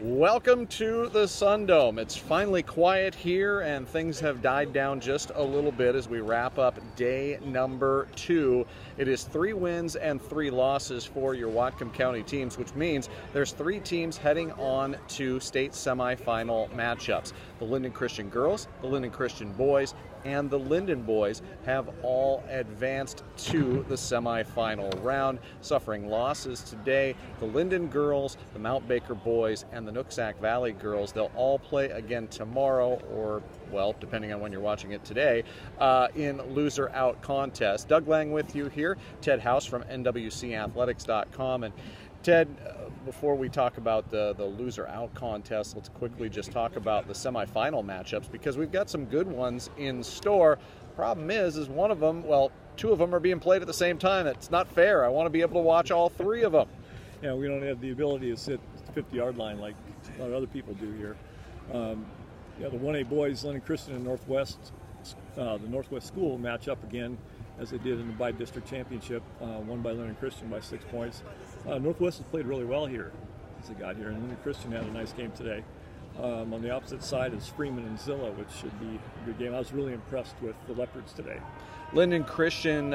Welcome to the SunDome. It's finally quiet here and things have died down just a little bit as we wrap up day number 2. It is 3 wins and 3 losses for your Whatcom County teams, which means there's 3 teams heading on to state semifinal matchups. The Lynden Christian girls, the Lynden Christian boys, and the Lynden boys have all advanced to the semifinal round. Suffering losses today, the Lynden girls, the Mount Baker boys, and the Nooksack Valley girls, they'll all play again tomorrow, or, well, depending on when you're watching it today, in loser out contest. Doug Lange with you here, Ted House from nwcathletics.com. And Ted, before we talk about the loser out contest, let's quickly just talk about the semifinal matchups, because we've got some good ones in store. Problem is one of them, well, 2 of them are being played at the same time. It's not fair. I want to be able to watch all 3 of them. Yeah, we don't have the ability to sit at the 50-yard line like a lot of other people do here. The 1A boys, Lynden Christian and the Northwest School match up again as they did in the by-district championship, won by Lynden Christian by 6 points. Northwest has played really well here as they got here, and Lynden Christian had a nice game today. On the opposite side is Freeman and Zilla, which should be a good game. I was really impressed with the Leopards today. Lynden Christian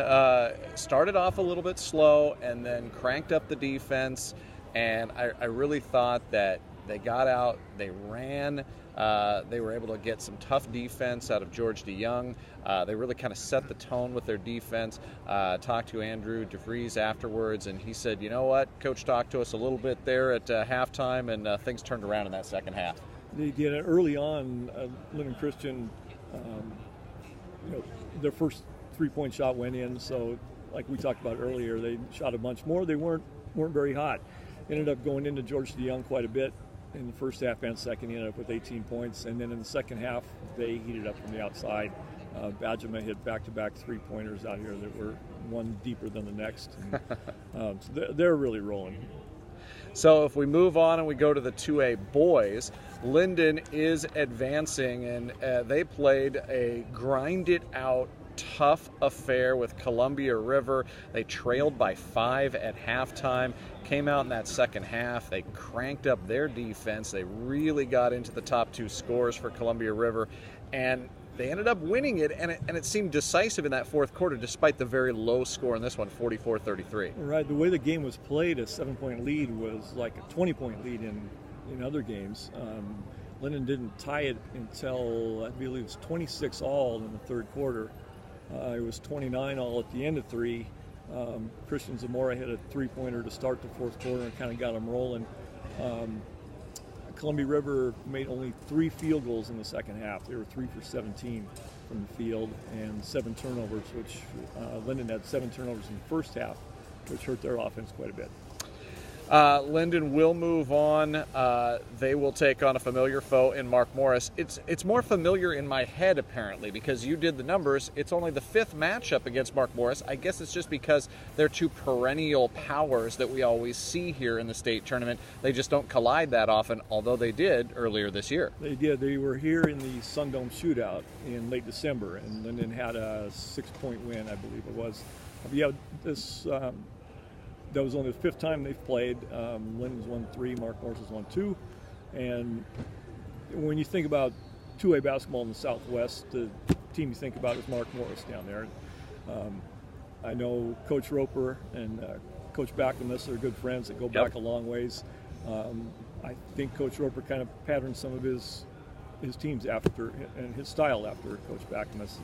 started off a little bit slow and then cranked up the defense, and I really thought that they got out, they ran, they were able to get some tough defense out of George DeYoung. They really kind of set the tone with their defense. Talked to Andrew DeVries afterwards, and he said, you know what, Coach talked to us a little bit there at halftime, and things turned around in that second half. They did it early on. Lynden Christian, their first 3-point shot went in, so like we talked about earlier, they shot a bunch more. They weren't very hot. Ended up going into George DeYoung quite a bit in the first half and second. He ended up with 18 points, and then in the second half they heated up from the outside. Badgema hit back-to-back 3-pointers out here that were one deeper than the next. And, so they're really rolling. So if we move on and we go to the 2A boys, Lynden is advancing, and they played a grind-it-out tough affair with Columbia River. They trailed by 5 at halftime, came out in that second half. They cranked up their defense. They really got into the top 2 scores for Columbia River, and they ended up winning it, and it seemed decisive in that fourth quarter despite the very low score in this one, 44-33. Right, the way the game was played, a 7-point lead was like a 20-point lead in other games. Lynden didn't tie it until, I believe it was 26 all in the third quarter. It was 29 all at the end of 3. Christian Zamora hit a 3-pointer to start the fourth quarter and kind of got them rolling. Columbia River made only 3 field goals in the second half. They were 3 for 17 from the field and 7 turnovers, which Lynden had 7 turnovers in the first half, which hurt their offense quite a bit. Lynden will move on. They will take on a familiar foe in Mark Morris. It's more familiar in my head, apparently, because you did the numbers. It's only the 5th matchup against Mark Morris. I guess it's just because they're 2 perennial powers that we always see here in the state tournament. They just don't collide that often, although they did earlier this year. They did. They were here in the SunDome shootout in late December, and Lynden had a 6-point win, I believe it was. Yeah, this... that was only the 5th time they've played. Lynden's won 3, Mark Morris has won 2. And when you think about 2A basketball in the Southwest, the team you think about is Mark Morris down there. I know Coach Roper and Coach Backless are good friends that go back a long ways. I think Coach Roper kind of patterned some of his teams after, and his style after Coach Backless.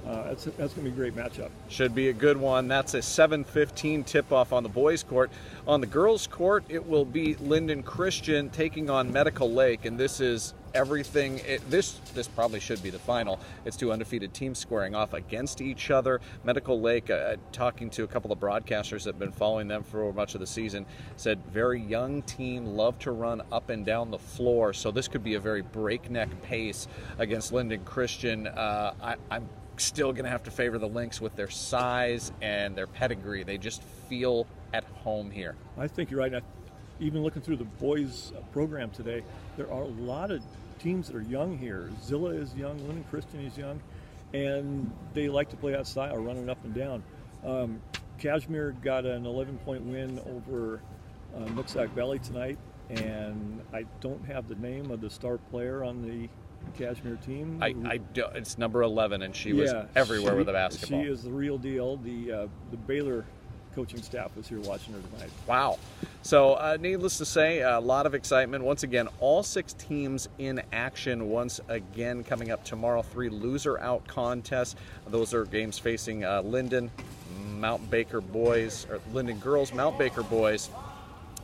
That's going to be a great matchup. Should be a good one. That's a 7:15 tip-off on the boys' court. On the girls' court, it will be Lynden Christian taking on Medical Lake, and this is everything. This probably should be the final. It's 2 undefeated teams squaring off against each other. Medical Lake, talking to a couple of broadcasters that have been following them for much of the season, said very young team, love to run up and down the floor, so this could be a very breakneck pace against Lynden Christian. I'm still going to have to favor the Lynx with their size and their pedigree. They just feel at home here. I think you're right. Even looking through the boys program today, there are a lot of teams that are young here. Zilla is young, Lynden Christian is young, and they like to play that style, running up and down. Kashmir got an 11-point win over Nooksack Valley tonight. and I don't have the name of the star player on the Kashmir team. It's number 11, and she was everywhere with the basketball. She is the real deal. The Baylor coaching staff was here watching her tonight. Wow. So needless to say, a lot of excitement. Once again, all 6 teams in action once again coming up tomorrow. 3 loser-out contests. Those are games facing Lynden, Mount Baker boys, or Lynden girls, Mount Baker boys,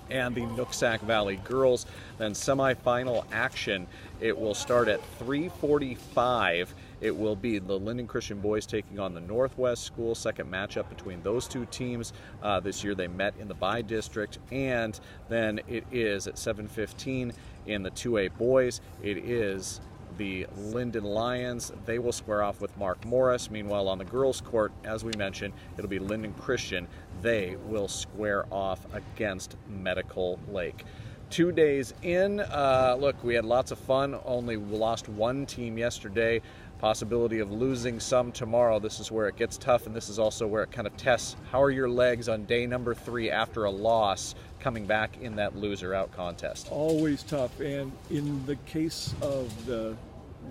and the Nooksack Valley girls. Then semifinal action, it will start at 3:45. It will be the Lynden Christian boys taking on the Northwest School. Second matchup between those 2 teams. This year they met in the bi-district. And then it is at 7:15 in the 2A boys. It is the Lynden Lions. They will square off with Mark Morris. Meanwhile, on the girls' court, as we mentioned, it'll be Lynden Christian. They will square off against Medical Lake. 2 days in, look, we had lots of fun. Only lost 1 team yesterday. Possibility of losing some tomorrow. This is where it gets tough, and this is also where it kind of tests how are your legs on day number 3 after a loss, coming back in that loser-out contest. Always tough, and in the case of the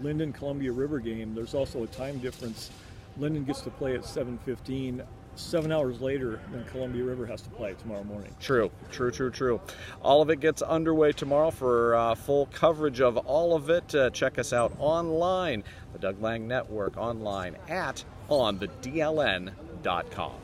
Lynden-Columbia River game, there's also a time difference. Lynden gets to play at 7:15. 7 hours later, then Columbia River has to play tomorrow morning. True. All of it gets underway tomorrow. For full coverage of all of it, check us out online, the Doug Lange Network, online at onthedln.com.